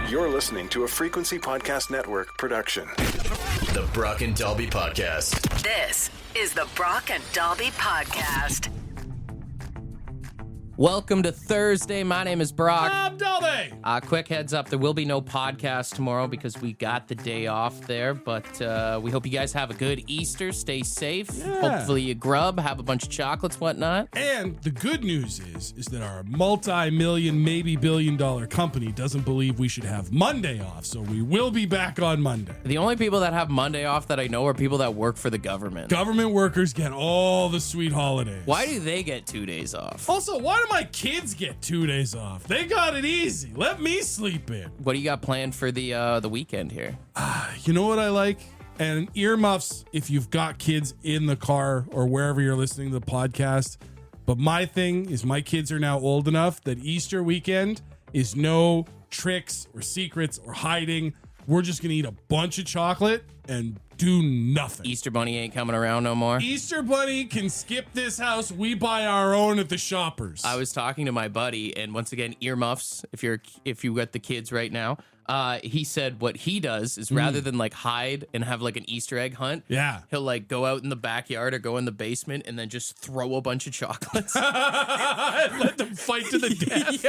You're listening to a Frequency Podcast Network production. The Brock and Dalby Podcast. This is the Brock and Dalby Podcast. Welcome to Thursday. My name is Brock. I'm Dalby. Quick heads up, there will be no podcast tomorrow because we got the day off there, but we hope you guys have a good Easter. Stay safe. Yeah. Hopefully you grub, have a bunch of chocolates, whatnot. And the good news is that our multi-million, maybe billion-dollar company doesn't believe we should have Monday off, so we will be back on Monday. The only people that have Monday off that I know are people that work for the government. Government workers get all the sweet holidays. Why do they get 2 days off? Also, why do my kids get 2 days off? They got it easy. Let me sleep in. What do you got planned for the weekend here? You know what I like? And earmuffs if you've got kids in the car or wherever you're listening to the podcast. But my thing is my kids are now old enough that Easter weekend is no tricks or secrets or hiding. We're just going to eat a bunch of chocolate and do nothing. Easter Bunny ain't coming around no more? Easter Bunny can skip this house. We buy our own at the Shoppers. I was talking to my buddy, and once again, earmuffs, if you got the kids right now, he said what he does is rather than like hide and have like an Easter egg hunt, Yeah. he'll like go out in the backyard or go in the basement and then just throw a bunch of chocolates. Let them fight to the death.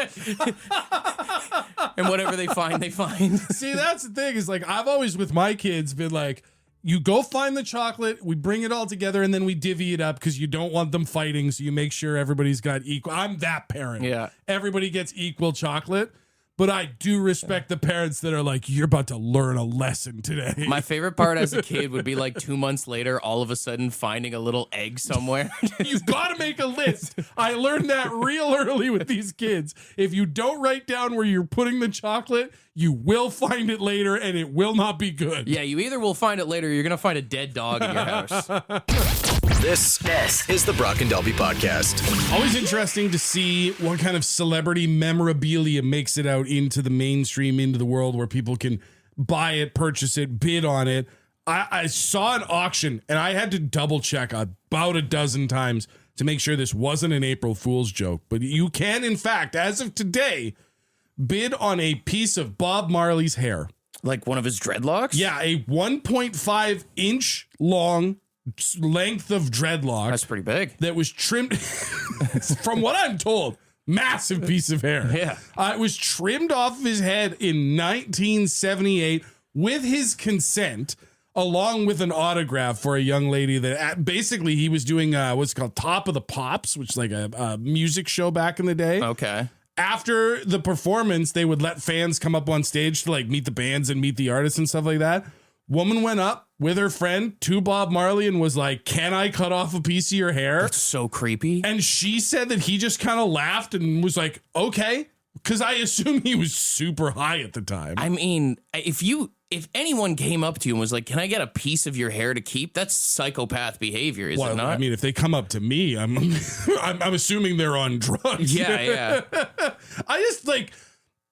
And whatever they find, they find. See, that's the thing is like I've always with my kids been like, you go find the chocolate, we bring it all together, and then we divvy it up because you don't want them fighting, so you make sure everybody's got equal. I'm that parent. Yeah. Everybody gets equal chocolate, but I do respect the parents that are like, you're about to learn a lesson today. My favorite part as a kid would be like 2 months later, all of a sudden finding a little egg somewhere. You've got to make a list. I learned that real early with these kids. If you don't write down where you're putting the chocolate, you will find it later and it will not be good. Yeah, you either will find it later or you're going to find a dead dog in your house. This is the Brock and Dalby Podcast. Always interesting to see what kind of celebrity memorabilia makes it out into the mainstream, into the world where people can buy it, purchase it, bid on it. I saw an auction and I had to double check about a dozen times to make sure this wasn't an April Fool's joke. But you can, in fact, as of today, bid on a piece of Bob Marley's hair. Like one of his dreadlocks? Yeah, a 1.5 inch long length of dreadlock. That's pretty big. That was trimmed, from what I'm told, massive piece of hair. Yeah. It was trimmed off of his head in 1978 with his consent, along with an autograph for a young lady that basically he was doing what's called Top of the Pops, which is like a music show back in the day. Okay. After the performance, they would let fans come up on stage to like meet the bands and meet the artists and stuff like that. Woman went up with her friend to Bob Marley and was like, "Can I cut off a piece of your hair?" That's so creepy. And she said that he just kind of laughed and was like, "Okay." Because I assume he was super high at the time. I mean, if anyone came up to you and was like, "Can I get a piece of your hair to keep?" That's psychopath behavior, is it not? I mean, if they come up to me, I'm assuming they're on drugs. Yeah. I just like,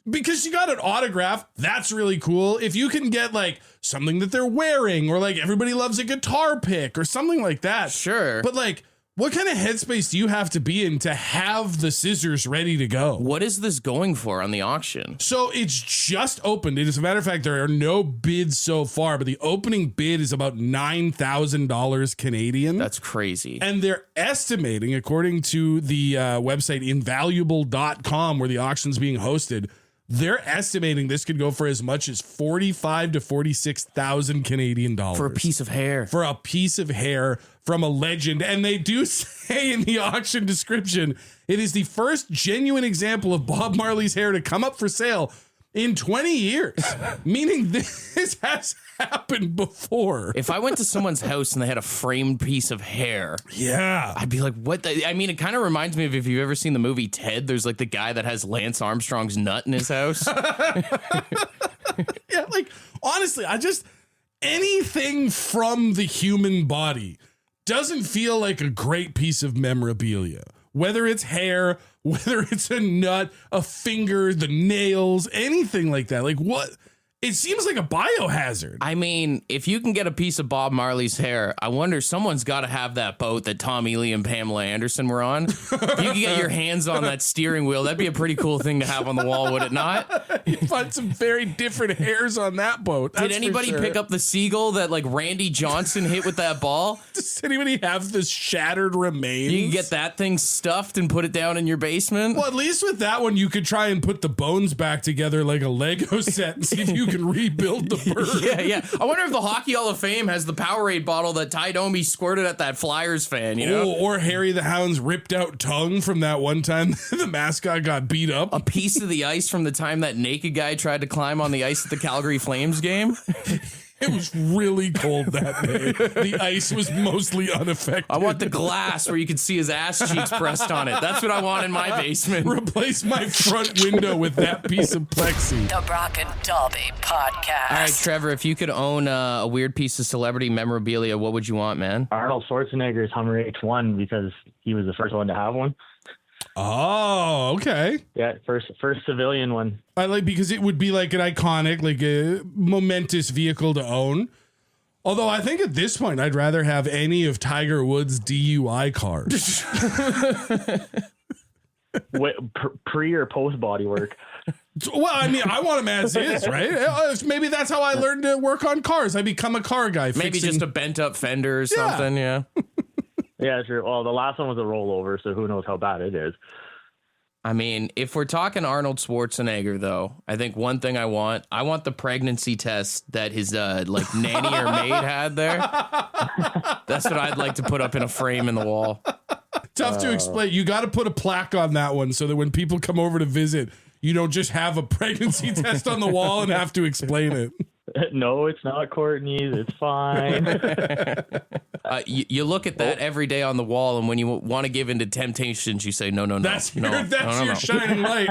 because you got an autograph, that's really cool. If you can get like something that they're wearing, or like everybody loves a guitar pick or something like that. Sure. But like, what kind of headspace do you have to be in to have the scissors ready to go? What is this going for on the auction? So it's just opened. As a matter of fact, there are no bids so far, but the opening bid is about $9,000 Canadian. That's crazy. And they're estimating, according to the website invaluable.com, where the auction's being hosted, they're estimating this could go for as much as 45 to 46,000 Canadian dollars For a piece of hair. For a piece of hair from a legend. And they do say in the auction description, it is the first genuine example of Bob Marley's hair to come up for sale in 20 years, meaning this has happened before. If I went to someone's house and they had a framed piece of hair, Yeah. I'd be like, what? I mean, it kind of reminds me of, if you've ever seen the movie Ted, there's like the guy that has Lance Armstrong's nut in his house. Yeah, like, honestly, anything from the human body doesn't feel like a great piece of memorabilia. Whether it's hair, whether it's a nut, a finger, the nails, anything like that. Like, what? it seems like a biohazard. I mean, if you can get a piece of Bob Marley's hair, I wonder someone's got to have that boat that Tom Ely and Pamela Anderson were on. If you can get your hands on that steering wheel, that'd be a pretty cool thing to have on the wall, would it not? You find some very different hairs on that boat. Did anybody pick up the seagull that like Randy Johnson hit with that ball? Does anybody have the shattered remains? You can get that thing stuffed and put it down in your basement. Well, at least with that one, you could try and put the bones back together like a Lego set and see if you can rebuild the bird. Yeah. I wonder if the Hockey Hall of Fame has the Powerade bottle that Ty Domi squirted at that Flyers fan, you know? Oh, or Harry the Hound's ripped out tongue from that one time the mascot got beat up. A piece of the ice from the time that naked guy tried to climb on the ice at the Calgary Flames game. It was really cold that day. The ice was mostly unaffected. I want the glass where you can see his ass cheeks pressed on it. That's what I want in my basement. Replace my front window with that piece of plexi. The Brock and Dalby Podcast. All right, Trevor, if you could own a weird piece of celebrity memorabilia, what would you want, man? Arnold Schwarzenegger's Hummer H1 because he was the first one to have one. Oh, okay. Yeah, first civilian one. I like because it would be like an iconic, like a momentous vehicle to own. Although I think at this point I'd rather have any of Tiger Woods' DUI cars. Pre or post body work? Well, I mean, I want them as is, right? Maybe that's how I learned to work on cars. I become a car guy. Maybe just a bent up fender or something, yeah. Yeah, sure. Well, the last one was a rollover, so who knows how bad it is. I mean, if we're talking Arnold Schwarzenegger, though, I think one thing I want the pregnancy test that his like nanny or maid had there. That's what I'd like to put up in a frame in the wall. Tough to explain. You got to put a plaque on that one so that when people come over to visit, you don't just have a pregnancy test on the wall and have to explain it. No, it's not Courtney's. It's fine. You look at that every day on the wall, and when you want to give in to temptations, you say, no. That's your shining light.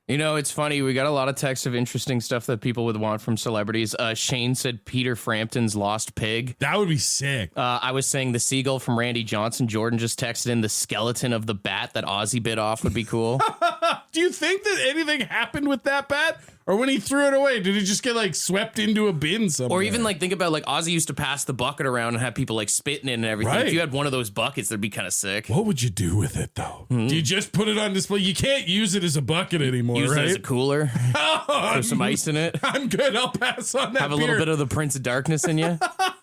You know, it's funny. We got a lot of texts of interesting stuff that people would want from celebrities. Shane said Peter Frampton's Lost Pig. That would be sick. I was saying the seagull from Randy Johnson. Jordan just texted in the skeleton of the bat that Ozzy bit off would be cool. Do you think that anything happened with that bat? Or when he threw it away, did it just get like swept into a bin somewhere? Or even like think about like Ozzy used to pass the bucket around and have people like spitting in and everything. Right. If you had one of those buckets, that'd be kind of sick. What would you do with it though? Do you just put it on display? You can't use it as a bucket anymore, Use right? it as a cooler. Throw some ice in it. I'm good. I'll pass on that. Have a little bit of the Prince of Darkness in you.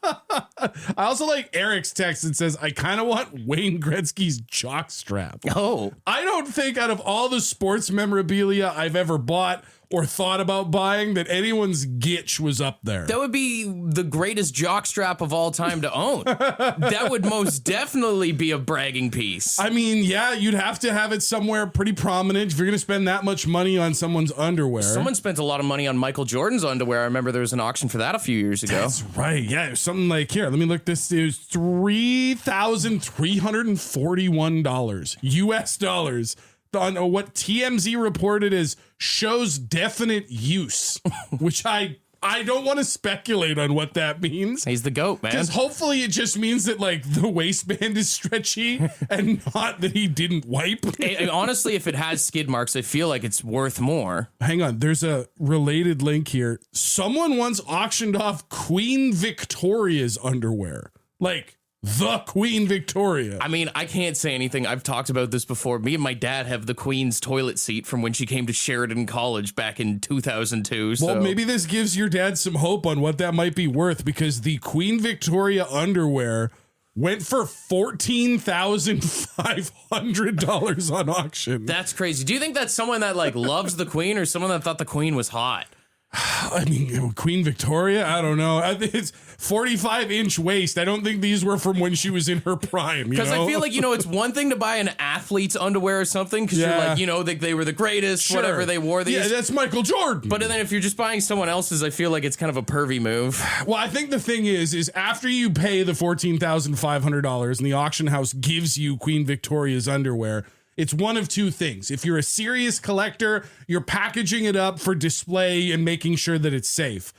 I also like Eric's text that says, I kind of want Wayne Gretzky's jock strap. Oh. I don't think out of all the sports memorabilia I've ever bought or thought about buying that anyone's gitch was up there. That would be the greatest jockstrap of all time to own. That would most definitely be a bragging piece. I mean, yeah, you'd have to have it somewhere pretty prominent if you're going to spend that much money on someone's underwear. Someone spent a lot of money on Michael Jordan's underwear. I remember there was an auction for that a few years ago. That's right. Yeah, it was something like, here, let me look this. It was $3,341 US dollars. On what TMZ reported as shows definite use, which I don't want to speculate on what that means. He's the GOAT, man. Because hopefully it just means that like the waistband is stretchy and not that he didn't wipe. Honestly, if it has skid marks, I feel like it's worth more. Hang on, there's a related link here. Someone once auctioned off Queen Victoria's underwear. Like the Queen Victoria. I mean, I can't say anything. I've talked about this before. Me and my dad have the Queen's toilet seat from when she came to Sheridan College back in 2002. So. Well, maybe this gives your dad some hope on what that might be worth, because the Queen Victoria underwear went for $14,500 on auction. That's crazy. Do you think that's someone that like loves the Queen or someone that thought the Queen was hot? I mean, Queen Victoria, I don't know. I think it's 45-inch waist. I don't think these were from when she was in her prime. Because I feel like, it's one thing to buy an athlete's underwear or something because you're like, they were the greatest, Sure. whatever they wore these. Yeah, that's Michael Jordan. But then if you're just buying someone else's, I feel like it's kind of a pervy move. Well, I think the thing is after you pay the $14,500 and the auction house gives you Queen Victoria's underwear, it's one of two things. If you're a serious collector, you're packaging it up for display and making sure that it's safe.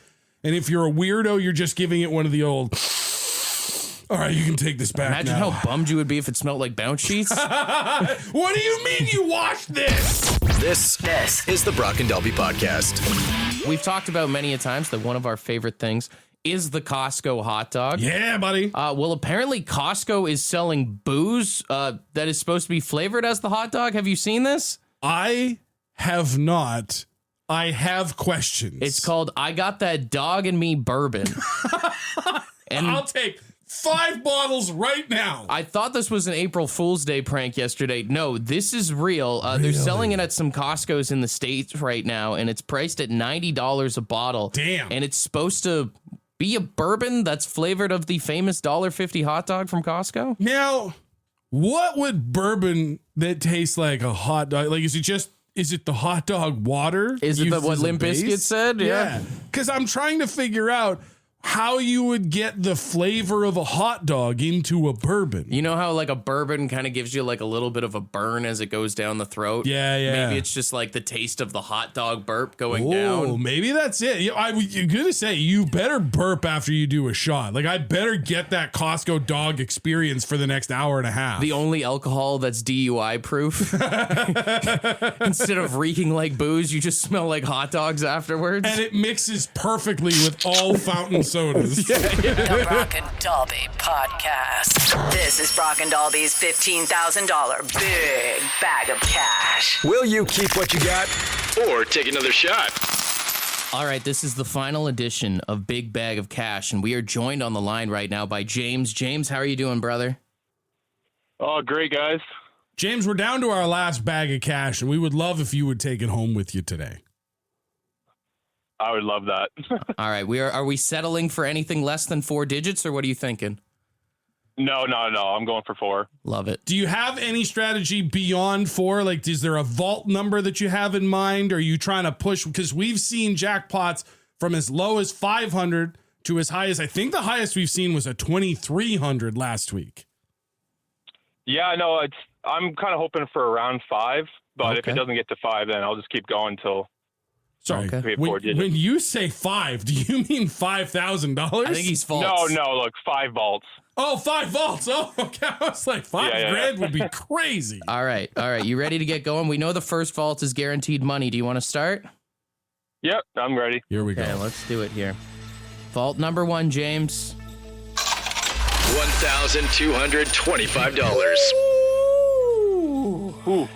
And if you're a weirdo, you're just giving it one of the old, all right, you can take this back. Imagine now. how bummed you would be if it smelled like bounce sheets. What do you mean you washed this? This is the Brock and Dalby Podcast. We've talked about many a times that one of our favorite things is the Costco hot dog. Yeah, buddy. Well, apparently Costco is selling booze that is supposed to be flavored as the hot dog. Have you seen this? I have not. I have questions. It's called I Got That Dog in Me Bourbon. And I'll take 5 bottles right now. I thought this was an April Fool's Day prank yesterday. No, this is real. They're selling it at some Costco's in the States right now, and it's priced at $90 a bottle. Damn. And it's supposed to be a bourbon that's flavored of the famous $1.50 hot dog from Costco. Now, what would bourbon that tastes like a hot dog? Like, is it the hot dog water? Is it used what as a Limp base? Bizkit said? Yeah. Because I'm trying to figure out how you would get the flavor of a hot dog into a bourbon. You know how like a bourbon kind of gives you like a little bit of a burn as it goes down the throat? Yeah. Maybe it's just like the taste of the hot dog burp going Oh, down. maybe that's it. You're going to say you better burp after you do a shot. Like, I better get that Costco dog experience for the next hour and a half. The only alcohol that's DUI proof. Instead of reeking like booze, you just smell like hot dogs afterwards. And it mixes perfectly with all fountain sodas. The Brock and Dalby Podcast. This is Brock and Dalby's $15,000 big bag of cash. Will you keep what you got or take another shot? All right, this is the final edition of Big Bag of Cash, and we are joined on the line right now by James. James, how are you doing, brother? Oh, great, guys. James, we're down to our last bag of cash, and we would love if you would take it home with you today. I would love that. All right, are we settling for anything less than 4 digits, or what are you thinking? No. I'm going for 4. Love it. Do you have any strategy beyond 4? Like, is there a vault number that you have in mind? Or are you trying to push? Because we've seen jackpots from as low as 500 to as high as, I think the highest we've seen was a 2,300 last week. Yeah, no, I'm kind of hoping for around 5, but if Okay. it doesn't get to 5, then I'll just keep going till Sorry. Okay. we have 4 digits. When you say 5, do you mean $5,000? I think he's false. No, look, 5 vaults. Oh, 5 vaults. Oh, okay. I was like, 5 Yeah. grand would be crazy. All right. You ready to get going? We know the first vault is guaranteed money. Do you want to start? Yep, I'm ready. Here we Okay, go. let's do it here. Vault number 1, James. $1,225. Ooh.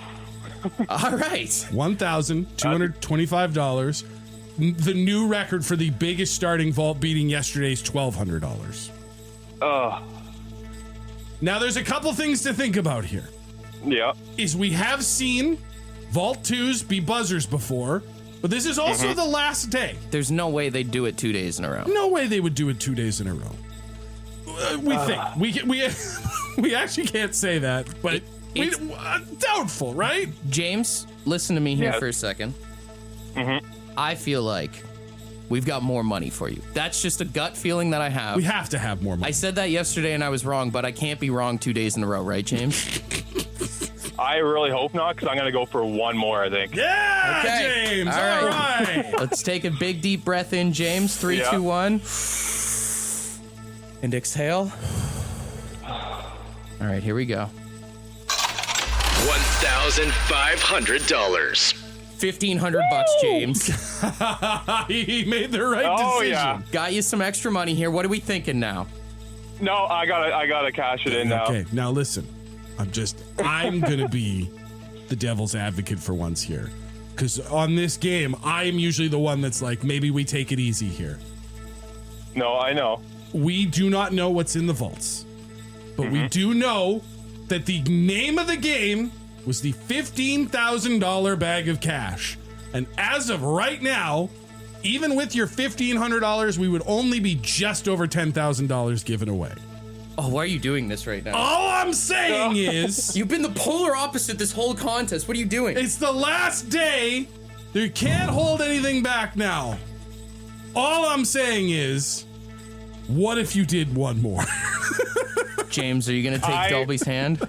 All right. $1,225. The new record for the biggest starting vault beating yesterday's $1,200. Now, there's a couple things to think about here. Yeah. Is we have seen Vault 2s be buzzers before, but this is also the last day. There's no way they'd do it 2 days in a row. No way they would do it 2 days in a row. We think. We actually can't say that, but It's- doubtful, right? James, listen to me here Yeah. for a second. I feel like we've got more money for you. That's just a gut feeling that I have. We have to have more money. I said that yesterday and I was wrong, but I can't be wrong 2 days in a row, right, James? I really hope not, because I'm going to go for 1 more, I think. Yeah, Okay. James. All All right. right. Let's take a big deep breath in, James. 3, Yeah. 2, 1. And exhale. All right, here we go. $1,500. $1,500, James. He made the right Oh, decision. yeah. Got you some extra money here. What are we thinking now? No, I gotta cash it in now. Okay, now listen. I'm gonna be the devil's advocate for once here. Because on this game, I am usually the one that's like, maybe we take it easy here. No, I know. We do not know what's in the vaults. But we do know that the name of the game was the $15,000 bag of cash. And as of right now, even with your $1,500, we would only be just over $10,000 given away. Oh, why are you doing this right now? All I'm saying is, You've been the polar opposite this whole contest. What are you doing? it's the last day. You can't hold anything back now. All I'm saying is, what if you did one more? James, are you going to take Dolby's hand?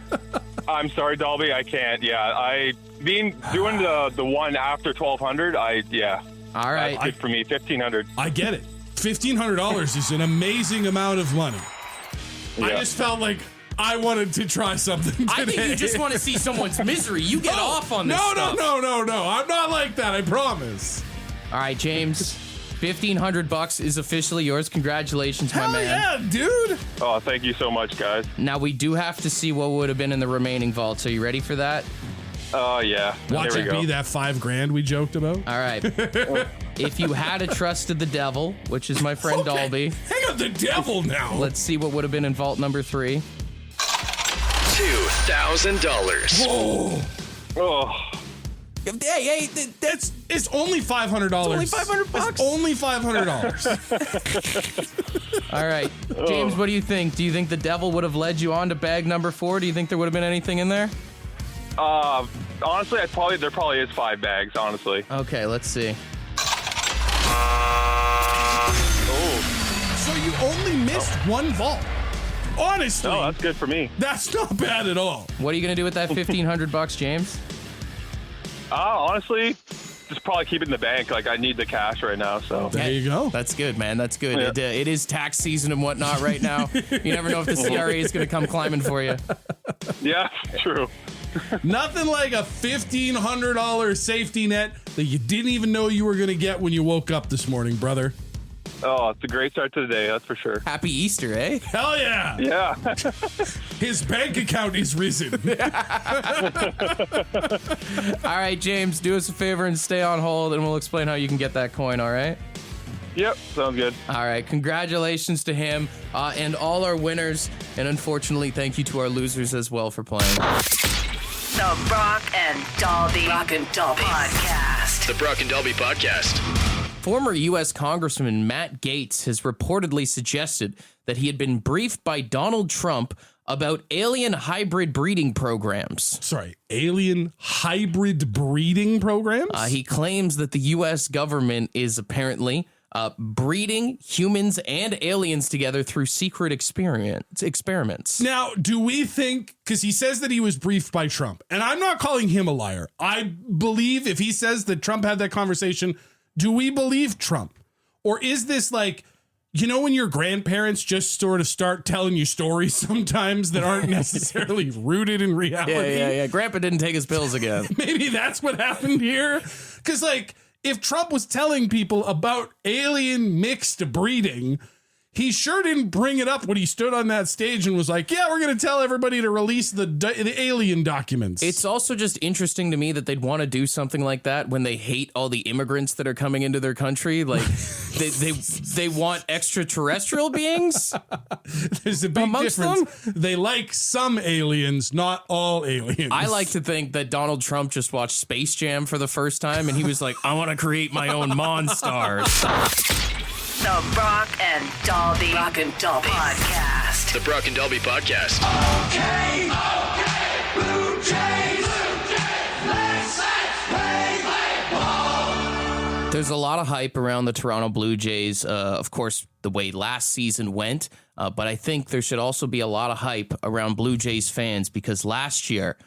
I'm sorry, Dalby, I can't. Yeah, doing the one after 1,200. All right. That's good for me. 1,500. I get it. $1,500 is an amazing amount of money. I Yeah. just felt like I wanted to try something today. I think you just want to see someone's misery. You get off on this No, stuff. no. I'm not like that. I promise. All right, James, $1,500 is officially yours. Congratulations, my Hell man. yeah, dude. Oh, thank you so much, guys. Now, we do have to see what would have been in the remaining vaults. Are you ready for that? Oh, yeah. Watch there it we go. be that $5,000 we joked about. All right. If you had a trusted the devil, which is my friend Okay. Dalby, Hang on, the devil now. let's see what would have been in vault number 3. $2,000. Oh, Oh, Hey, it's only $500. only $500. It's only $500. All right. James, what do you think? Do you think the devil would have led you on to bag number 4? Do you think there would have been anything in there? honestly, there probably is 5 bags, honestly. Okay, let's see. So you only missed one vault. Honestly, Oh, that's good for me. that's not bad at all. What are you going to do with that $1,500, James? Honestly, just probably keep it in the bank. Like, I need the cash right now, so. There you go. That's good, man. That's good. Yeah. It is tax season and whatnot right now. You never know if the CRA is going to come climbing for you. Yeah, true. Nothing like a $1,500 safety net that you didn't even know you were going to get when you woke up this morning, brother. Oh, it's a great start to the day, that's for sure. Happy Easter, eh? Hell yeah. Yeah. His bank account is risen. All right, James, do us a favor and stay on hold, and we'll explain how you can get that coin, all right? Yep, sounds good. All right, congratulations to him and all our winners, and unfortunately, thank you to our losers as well for playing. The Brock and Dalby Podcast. The Brock and Dalby Podcast. Former U.S. Congressman Matt Gaetz has reportedly suggested that he had been briefed by Donald Trump about alien hybrid breeding programs. Sorry, alien hybrid breeding programs? He claims that the U.S. government is apparently breeding humans and aliens together through secret experiments. Now, do we think, because he says that he was briefed by Trump, and I'm not calling him a liar. I believe if he says that Trump had that conversation, do we believe Trump? Or is this like, you know, when your grandparents just sort of start telling you stories sometimes that aren't necessarily rooted in reality? Yeah. Grandpa didn't take his pills again. Maybe that's what happened here. Because, like, if Trump was telling people about alien mixed breeding, he sure didn't bring it up when he stood on that stage and was like, yeah, we're going to tell everybody to release the alien documents. It's also just interesting to me that they'd want to do something like that when they hate all the immigrants that are coming into their country. Like they want extraterrestrial beings. There's a big amongst difference. They like some aliens, not all aliens. I like to think that Donald Trump just watched Space Jam for the first time and he was like, I want to create my own Monstars. The Brock and Dalby Podcast. The Brock and Dalby Podcast. Okay, Blue Jays, let's play ball. There's a lot of hype around the Toronto Blue Jays, of course, the way last season went, but I think there should also be a lot of hype around Blue Jays fans because last year,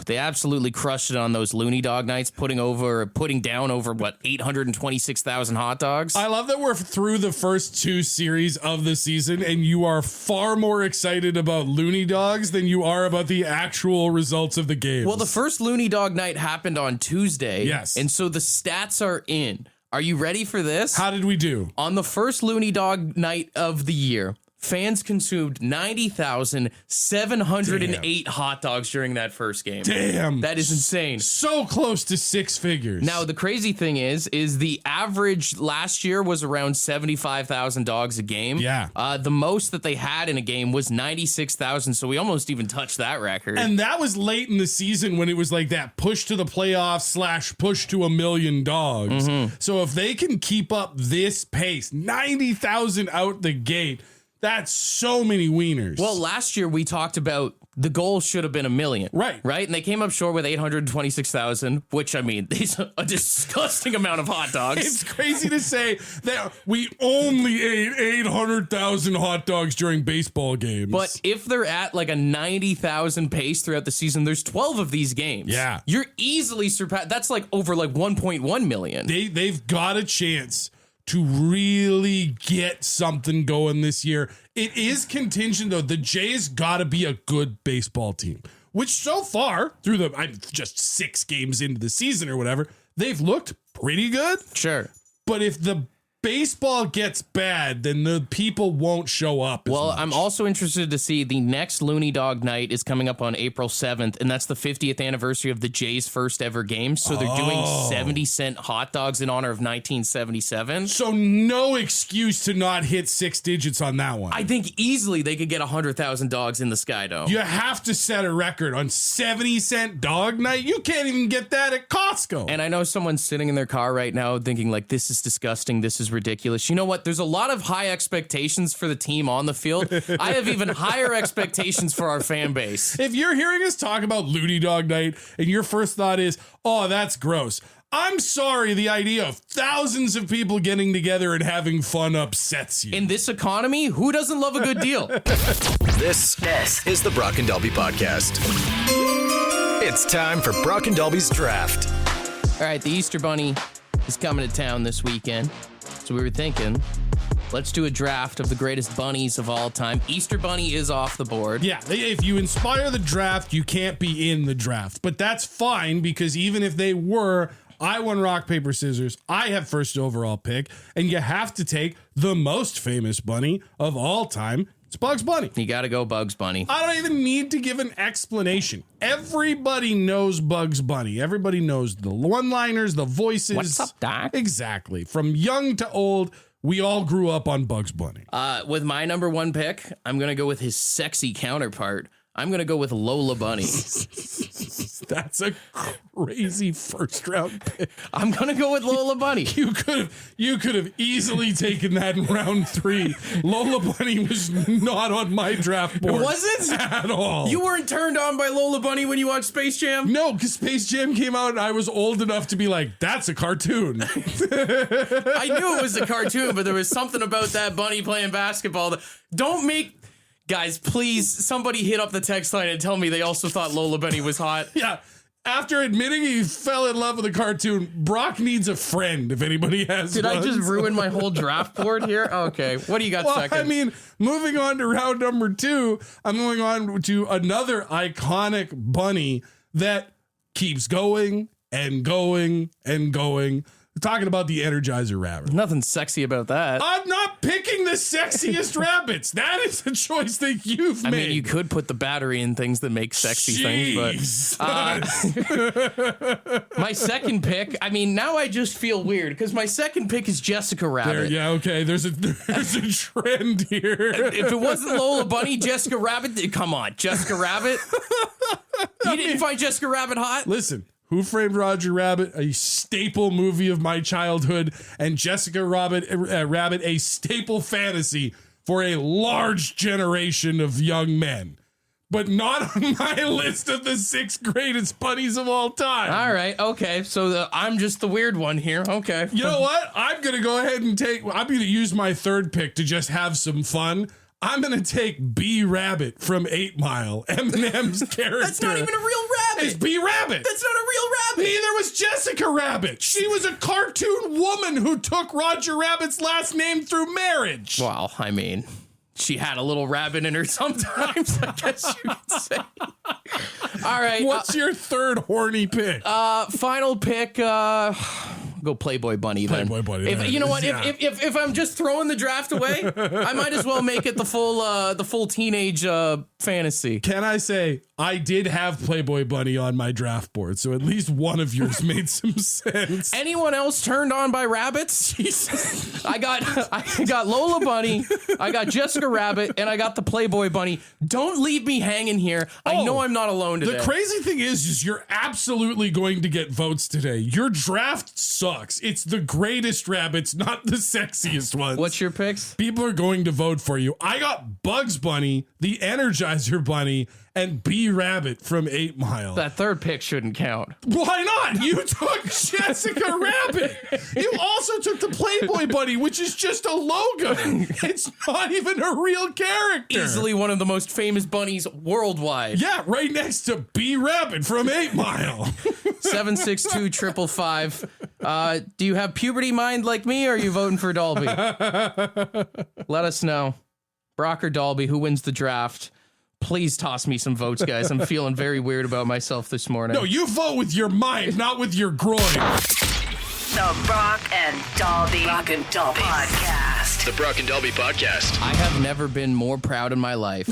they absolutely crushed it on those Looney Dog nights, putting down over 826,000 hot dogs. I love that we're through the first 2 series of the season and you are far more excited about Looney Dogs than you are about the actual results of the game. Well, the first Looney Dog night happened on Tuesday. Yes. And so the stats are in. Are you ready for this? How did we do? On the first Looney Dog night of the year, fans consumed 90,708 hot dogs during that first game. Damn. That is insane. So close to 6 figures. Now, the crazy thing is the average last year was around 75,000 dogs a game. Yeah. The most that they had in a game was 96,000, so we almost even touched that record. And that was late in the season when it was like that push to the playoffs / push to 1 million dogs. Mm-hmm. So if they can keep up this pace, 90,000 out the gate, that's so many wieners. Well, last year we talked about the goal should have been 1 million. Right. Right? And they came up short with 826,000, which, I mean, is a disgusting amount of hot dogs. It's crazy to say that we only ate 800,000 hot dogs during baseball games. But if they're at like a 90,000 pace throughout the season, there's 12 of these games. Yeah. You're easily surpassed. That's like over like 1.1 million. They've got a chance to really get something going this year. It is contingent, though. The Jays got to be a good baseball team, which so far, through just 6 games into the season or whatever, they've looked pretty good. Sure. But if the baseball gets bad, then the people won't show up. Well, much. I'm also interested to see the next Looney Dog Night is coming up on April 7th, and that's the 50th anniversary of the Jays' first ever game. So they're doing 70-cent hot dogs in honor of 1977. So no excuse to not hit 6 digits on that one. I think easily they could get 100,000 dogs in the Sky Dome. You have to set a record on 70-cent dog night. You can't even get that at Costco. And I know someone's sitting in their car right now thinking like, this is disgusting. This is ridiculous. You know what? There's a lot of high expectations for the team on the field. I have even higher expectations for our fan base. If you're hearing us talk about Looney Dog Night and your first thought is, oh, that's gross, I'm sorry, the idea of thousands of people getting together and having fun upsets you. In this economy, who doesn't love a good deal? This is the Brock and Dalby Podcast. It's time for Brock and Dalby's Draft. All right, the Easter Bunny is coming to town this weekend. So we were thinking, let's do a draft of the greatest bunnies of all time. Easter Bunny is off the board. Yeah, if you inspire the draft, you can't be in the draft. But that's fine, because even if they were, I won rock, paper, scissors. I have first overall pick, and you have to take the most famous bunny of all time. It's Bugs Bunny. You got to go Bugs Bunny. I don't even need to give an explanation. Everybody knows Bugs Bunny. Everybody knows the one-liners, the voices. What's up, Doc? Exactly. From young to old, we all grew up on Bugs Bunny. With my number one pick, I'm going to go with his sexy counterpart. I'm going to go with Lola Bunny. That's a crazy first round pick. I'm going to go with Lola Bunny. You could have easily taken that in round 3. Lola Bunny was not on my draft board. Was it? At all. You weren't turned on by Lola Bunny when you watched Space Jam? No, because Space Jam came out and I was old enough to be like, that's a cartoon. I knew it was a cartoon, but there was something about that bunny playing basketball that don't make... Guys, please, somebody hit up the text line and tell me they also thought Lola Bunny was hot. Yeah. After admitting he fell in love with a cartoon, Brock needs a friend, if anybody has Did one. I just ruin my whole draft board here? Okay, what do you got second? I mean, moving on to round number 2, I'm going on to another iconic bunny that keeps going and going and going. We're talking about the Energizer Rabbit. Nothing sexy about that. I'm not picking the sexiest rabbits. That is a choice that you've made. I mean, you could put the battery in things that make sexy things, but my second pick, I mean, now I just feel weird because my second pick is Jessica Rabbit. Yeah, okay. There's a trend here. If it wasn't Lola Bunny, Jessica Rabbit, come on, Jessica Rabbit. You didn't find Jessica Rabbit hot? Listen. Who Framed Roger Rabbit, a staple movie of my childhood, and Jessica Rabbit, a staple fantasy for a large generation of young men. But not on my list of the 6 greatest bunnies of all time. All right, okay, so I'm just the weird one here, okay. You know what? I'm going to go ahead and I'm going to use my third pick to just have some fun. I'm going to take B Rabbit from 8 Mile, Eminem's character. That's not even a real rabbit. It's B Rabbit. That's not a real rabbit. Neither was Jessica Rabbit. She was a cartoon woman who took Roger Rabbit's last name through marriage. Well, I mean, she had a little rabbit in her sometimes, I guess you could say. All right. What's your third horny pick? Final pick, go Playboy Bunny then. Playboy Bunny. If, you know what? Yeah. If I'm just throwing the draft away, I might as well make it the full teenage fantasy. Can I say I did have Playboy Bunny on my draft board, so at least one of yours made some sense. Anyone else turned on by rabbits? Jesus. I got Lola Bunny, I got Jessica Rabbit, and I got the Playboy Bunny. Don't leave me hanging here. I know I'm not alone today. The crazy thing is you're absolutely going to get votes today. Your draft sucks. It's the greatest rabbits, not the sexiest ones. What's your picks? People are going to vote for you. I got Bugs Bunny, the Energizer Bunny, and B Rabbit from 8 Mile. That third pick shouldn't count. Why not? You took Jessica Rabbit. You also took the Playboy Bunny, which is just a logo. It's not even a real character. Easily one of the most famous bunnies worldwide. Yeah, right next to B Rabbit from 8 Mile. 762-555. Do you have puberty mind like me, or are you voting for Dalby? Let us know. Brock or Dalby, who wins the draft? Please toss me some votes, guys. I'm feeling very weird about myself this morning. No, you vote with your mind, not with your groin. The Brock and Dalby Podcast. The Brock and Dalby Podcast. I have never been more proud in my life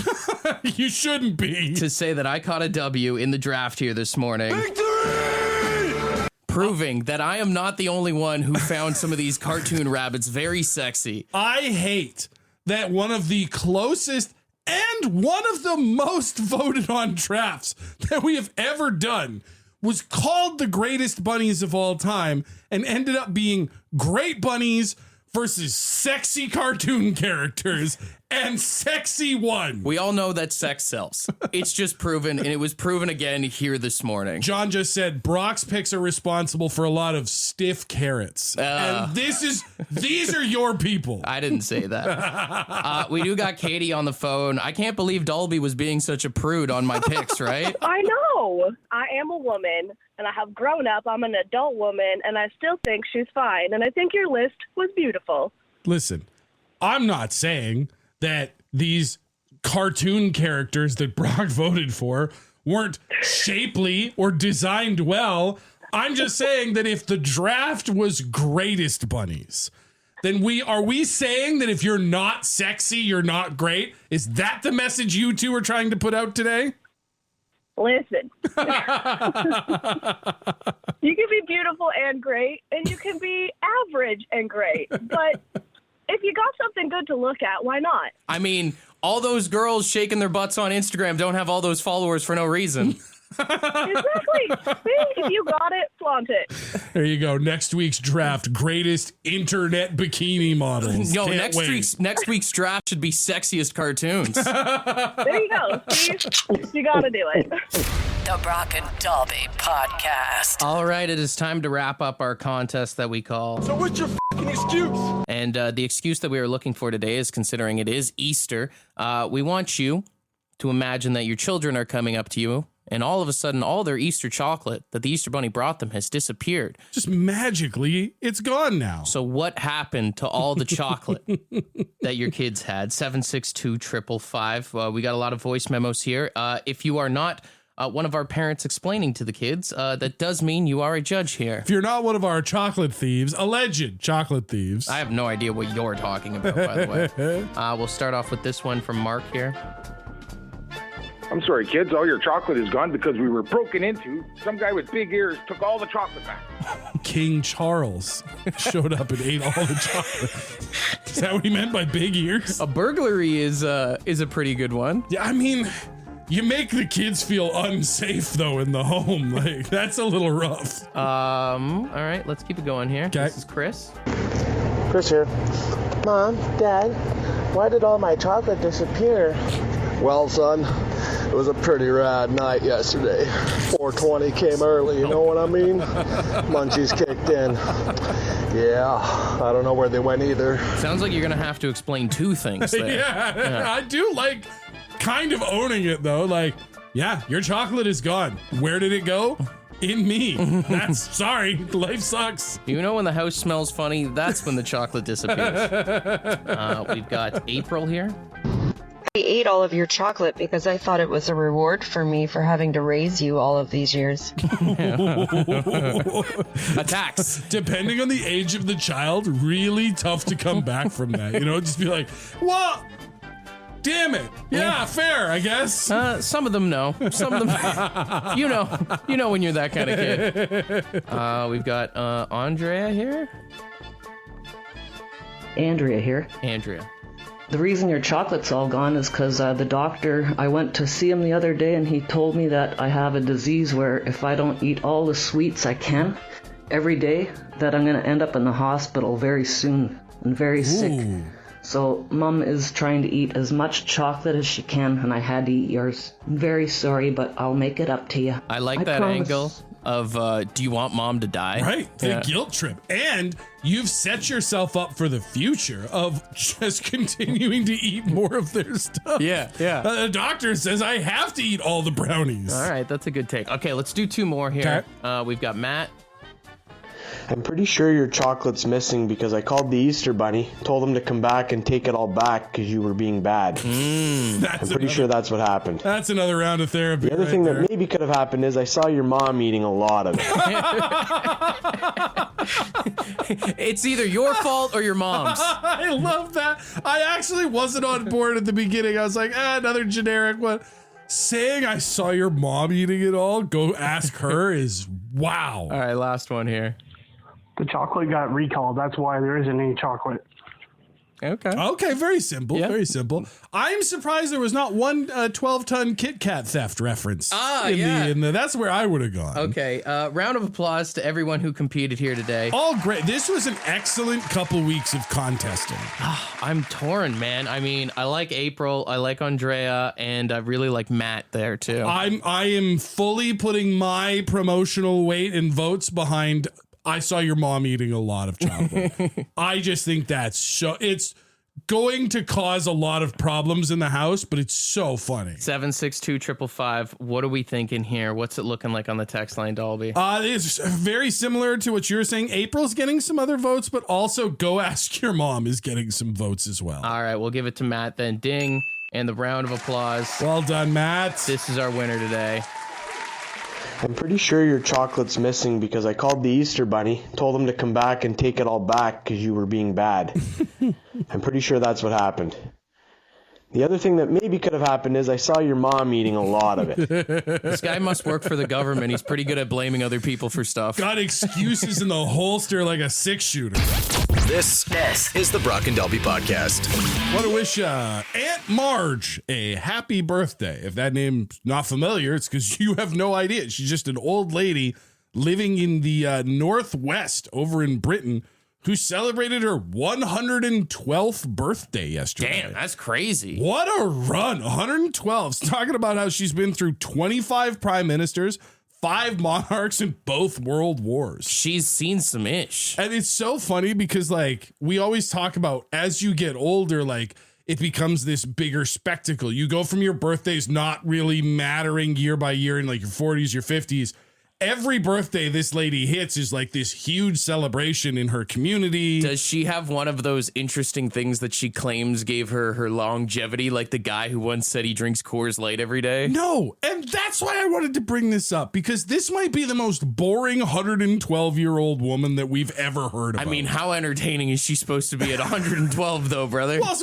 You shouldn't be. to say that I caught a W in the draft here this morning. Proving that I am not the only one who found some of these cartoon rabbits very sexy. I hate that one of the closest and one of the most voted on drafts that we have ever done was called the greatest bunnies of all time and ended up being great bunnies versus sexy cartoon characters, and sexy won. We all know that sex sells. It's just proven, and it was proven again here this morning. John just said Brock's picks are responsible for a lot of stiff carrots. And these are your people. I didn't say that. We do got Katie on the phone. I can't believe Dalby was being such a prude on my picks, right? I know. I am a woman, and I have grown up. I'm an adult woman, and I still think she's fine. And I think your list was beautiful. Listen, I'm not saying that these cartoon characters that Brock voted for weren't shapely or designed well. I'm just saying that if the draft was greatest bunnies, then are we saying that if you're not sexy, you're not great? Is that the message you two are trying to put out today? Listen, you can be beautiful and great, and you can be average and great. But if you got something good to look at, why not? I mean, all those girls shaking their butts on Instagram don't have all those followers for no reason. Exactly. See, if you got it, flaunt it. There you go. Next week's draft, greatest internet bikini models. No, Can't wait. next week's draft should be sexiest cartoons. There you go. See, you got to do it. The Brock and Dalby Podcast. All right, it is time to wrap up our contest that we call. So what's your fucking excuse? And the excuse that we are looking for today is, considering it is Easter, we want you to imagine that your children are coming up to you, and all of a sudden, all their Easter chocolate that the Easter Bunny brought them has disappeared. Just magically, it's gone now. So what happened to all the chocolate that your kids had? 762-555. We got a lot of voice memos here. If you are not one of our parents explaining to the kids, that does mean you are a judge here. If you're not one of our chocolate thieves, alleged chocolate thieves. I have no idea what you're talking about, by the way. We'll start off with this one from Mark here. I'm sorry, kids. All your chocolate is gone because we were broken into. Some guy with big ears took all the chocolate back. King Charles showed up and ate all the chocolate. Is that what he meant by big ears? A burglary is a pretty good one. Yeah, I mean, you make the kids feel unsafe, though, in the home. Like, that's a little rough. All right, let's keep it going here. Okay. This is Chris. Chris here. Mom, Dad, why did all my chocolate disappear? Well, son, it was a pretty rad night yesterday. 420 came early, you know what I mean? Munchies kicked in. Yeah, I don't know where they went either. Sounds like you're going to have to explain two things there. Yeah, I do like kind of owning it, though. Like, yeah, your chocolate is gone. Where did it go? In me. That's sorry. Life sucks. You know when the house smells funny? That's when the chocolate disappears. We've got April here. I ate all of your chocolate because I thought it was a reward for me for having to raise you all of these years. A tax. Depending on the age of the child, really tough to come back from that. You know, just be like, well, damn it. Yeah, fair, I guess. Some of them know. Some of them, you know when you're that kind of kid. We've got Andrea here. Andrea here. Andrea. The reason your chocolate's all gone is because the doctor, I went to see him the other day and he told me that I have a disease where if I don't eat all the sweets I can every day, that I'm going to end up in the hospital very soon and very sick. So Mom is trying to eat as much chocolate as she can, and I had to eat yours. I'm very sorry, but I'll make it up to you. I like that promise. Angle of, do you want Mom to die? Right, the guilt trip. And you've set yourself up for the future of just continuing to eat more of their stuff. Yeah. The doctor says I have to eat all the brownies. All right, that's a good take. Okay, let's do two more here. Okay. We've got Matt. I'm pretty sure your chocolate's missing because I called the Easter Bunny, told him to come back and take it all back because you were being bad. I'm pretty sure that's what happened. That's another round of therapy. The other thing that maybe could have happened is I saw your mom eating a lot of it. It's either your fault or your mom's. I love that. I actually wasn't on board at the beginning. I was like, another generic one. Saying I saw your mom eating it all, go ask her is wow. All right, last one here. The chocolate got recalled. That's why there isn't any chocolate. Okay, very simple. Yeah. Very simple. I'm surprised there was not one 12-ton Kit Kat theft reference. That's where I would have gone. Okay, round of applause to everyone who competed here today. All great. This was an excellent couple weeks of contesting. I'm torn, man. I mean, I like April, I like Andrea, and I really like Matt there too. I am fully putting my promotional weight and votes behind I saw your mom eating a lot of chocolate. I just think it's going to cause a lot of problems in the house, but it's so funny. 762-555. What are we thinking here? What's it looking like on the text line, Dalby? It's very similar to what you're saying. April's getting some other votes, but also Go Ask Your Mom is getting some votes as well. All right, we'll give it to Matt then. Ding, and the round of applause. Well done, Matt. This is our winner today. I'm pretty sure your chocolate's missing because I called the Easter Bunny, told him to come back and take it all back because you were being bad. I'm pretty sure that's what happened. The other thing that maybe could have happened is I saw your mom eating a lot of it. This guy must work for the government. He's pretty good at blaming other people for stuff. Got excuses in the holster like a 6-shooter. This is the Brock and Dalby Podcast. Want to wish Aunt Marge a happy birthday. If that name's not familiar, it's because you have no idea. She's just an old lady living in the Northwest over in Britain who celebrated her 112th birthday yesterday. Damn, that's crazy. What a run. 112. Talking about how she's been through 25 prime ministers, 5 monarchs in both world wars. She's seen some ish. And it's so funny because, like, we always talk about as you get older, like, it becomes this bigger spectacle. You go from your birthdays not really mattering year by year in like your 40s, your 50s. Every birthday this lady hits is like this huge celebration in her community. Does she have one of those interesting things that she claims gave her longevity, like the guy who once said he drinks Coors Light every day? No, and that's why I wanted to bring this up, because this might be the most boring 112-year-old woman that we've ever heard about. I mean, how entertaining is she supposed to be at 112, though, brother? Well,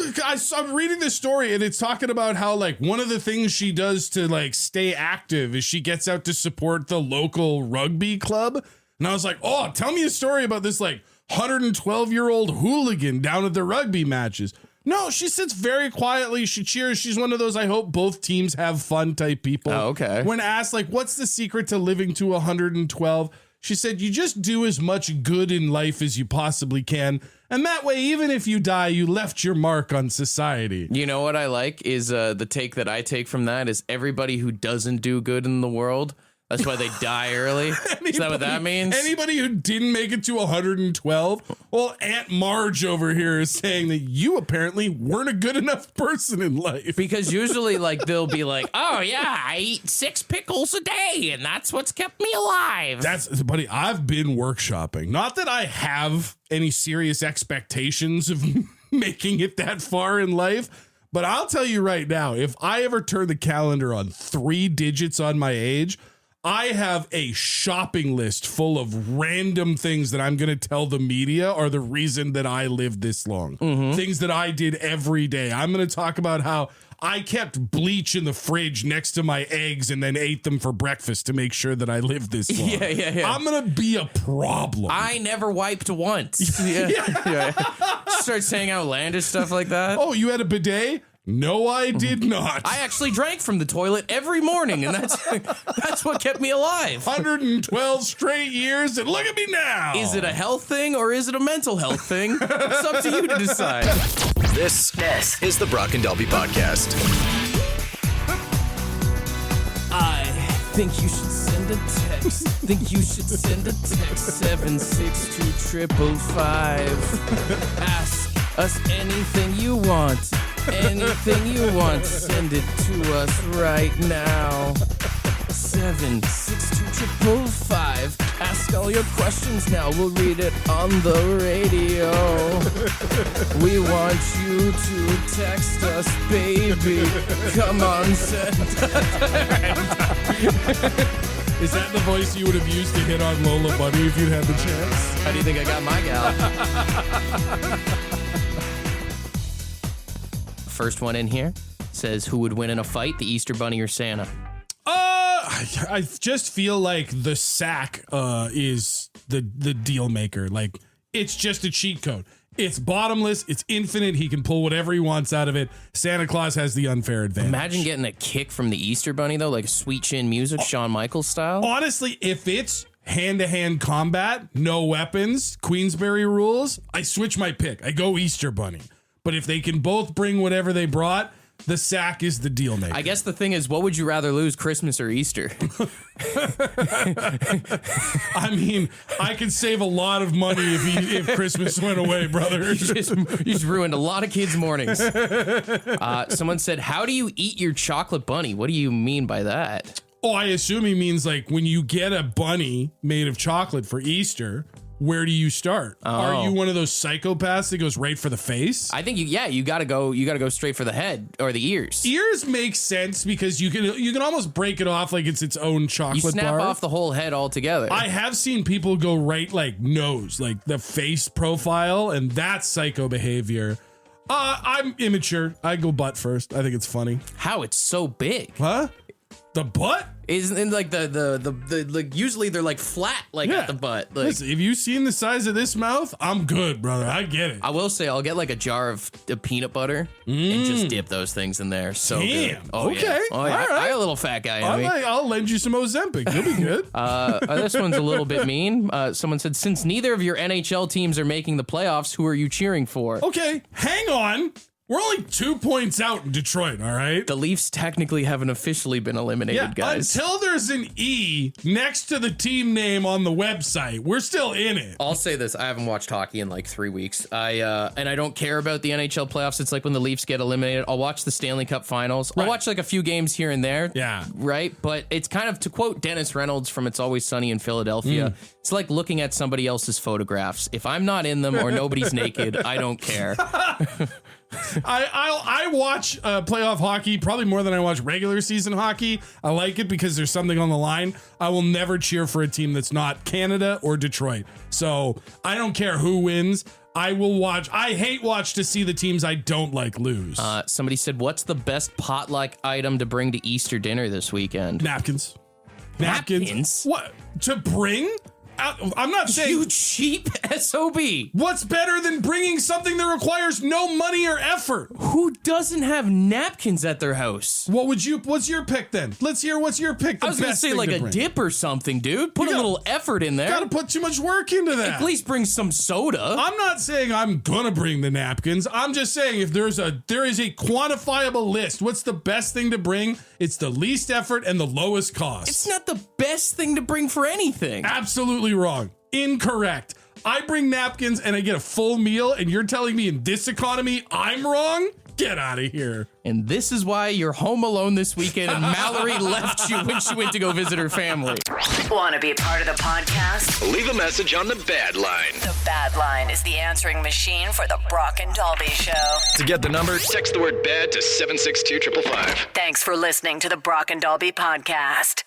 I'm reading this story, and it's talking about how, like, one of the things she does to, like, stay active is she gets out to support the local rugby club. And I was like, oh, tell me a story about this like 112-year-old hooligan down at the rugby matches. No, she sits very quietly. She cheers. She's one of those I hope both teams have fun type people. Oh, okay. When asked like, what's the secret to living to 112? She said, you just do as much good in life as you possibly can. And that way, even if you die, you left your mark on society. You know what I like is the take that I take from that is everybody who doesn't do good in the world, that's why they die early. Is that what that means? Anybody who didn't make it to 112? Well, Aunt Marge over here is saying that you apparently weren't a good enough person in life. Because usually, like, they'll be like, oh, yeah, I eat 6 pickles a day, and that's what's kept me alive. Buddy, I've been workshopping. Not that I have any serious expectations of making it that far in life, but I'll tell you right now, if I ever turn the calendar on 3 digits on my age, I have a shopping list full of random things that I'm going to tell the media are the reason that I lived this long. Mm-hmm. Things that I did every day. I'm going to talk about how I kept bleach in the fridge next to my eggs and then ate them for breakfast to make sure that I lived this long. Yeah. I'm going to be a problem. I never wiped once. Yeah. Start saying outlandish stuff like that. Oh, you had a bidet? No, I did not. I actually drank from the toilet every morning, and that's what kept me alive. 112 straight years, and look at me now. Is it a health thing or is it a mental health thing? It's up to you to decide. This is the Brock and Dalby Podcast. I think you should send a text. Think you should send a text. 762-555. Ask us anything you want. Anything you want, send it to us right now. 762-555. Ask all your questions now. We'll read it on the radio. We want you to text us, baby. Come on, send. Is that the voice you would have used to hit on Lola Bunny if you'd had the chance? How do you think I got my gal? First one in here says, who would win in a fight, the Easter Bunny or Santa? I just feel like the sack is the deal maker. Like, it's just a cheat code. It's bottomless. It's infinite. He can pull whatever he wants out of it. Santa Claus has the unfair advantage. Imagine getting a kick from the Easter Bunny, though, like a sweet chin music, Shawn Michaels style. Honestly, if it's hand-to-hand combat, no weapons, Queensberry rules, I switch my pick. I go Easter Bunny. But if they can both bring whatever they brought, the sack is the deal maker. I guess the thing is, what would you rather lose, Christmas or Easter? I mean, I could save a lot of money if Christmas went away, brother. You just ruined a lot of kids' mornings. Someone said, how do you eat your chocolate bunny? What do you mean by that? Oh, I assume he means like when you get a bunny made of chocolate for Easter, where do you start? Oh. Are you one of those psychopaths that goes right for the face? I think you gotta go straight for the head or the ears. Ears make sense because you can almost break it off like it's its own chocolate You snap bar. off the whole head altogether. I have seen people go right like nose, like the face profile, and that's psycho behavior. I'm immature. I go butt first. I think it's funny. How it's so big? Huh? The butt? Isn't like the like usually they're like flat at the butt. Like, listen, have you seen the size of this mouth? I'm good, brother. I get it. I will say I'll get like a jar of peanut butter and just dip those things in there. So damn. good. Oh, okay. Yeah. Oh, yeah. All right. I got a little fat guy in me. I'll lend you some Ozempic. You'll be good. This one's a little bit mean. Someone said, since neither of your NHL teams are making the playoffs, who are you cheering for? Okay, hang on. We're only 2 points out in Detroit, all right? The Leafs technically haven't officially been eliminated, guys. Until there's an E next to the team name on the website, we're still in it. I'll say this. I haven't watched hockey in like 3 weeks. And I don't care about the NHL playoffs. It's like when the Leafs get eliminated. I'll watch the Stanley Cup finals. Right. I'll watch like a few games here and there. Yeah. Right? But it's kind of, to quote Dennis Reynolds from It's Always Sunny in Philadelphia, it's like looking at somebody else's photographs. If I'm not in them or nobody's naked, I don't care. I watch playoff hockey probably more than I watch regular season hockey. I like it because there's something on the line. I will never cheer for a team that's not Canada or Detroit. So I don't care who wins. I will watch. I hate watch to see the teams I don't like lose. Somebody said, what's the best potluck item to bring to Easter dinner this weekend? Napkins. Napkins? What? To bring? I'm not saying you cheap SOB. What's better than bringing something that requires no money or effort? Who doesn't have napkins at their house? What's your pick then? Let's hear what's your pick. I was gonna say like a dip or something, dude. Put a little effort in there. Gotta put too much work into that. At least bring some soda. I'm not saying I'm gonna bring the napkins. I'm just saying if there is a quantifiable list, what's the best thing to bring? It's the least effort and the lowest cost. It's not the best thing to bring for anything. Absolutely wrong. Incorrect. I bring napkins and I get a full meal, and you're telling me in this economy I'm wrong? Get out of here. And this is why you're home alone this weekend and Mallory left you when she went to go visit her family. Want to be a part of the podcast? Leave a message on the Bad Line. The Bad Line is the answering machine for the Brock and Dalby Show. To get the number, text the word BAD to 762-555. Thanks for listening to the Brock and Dalby podcast.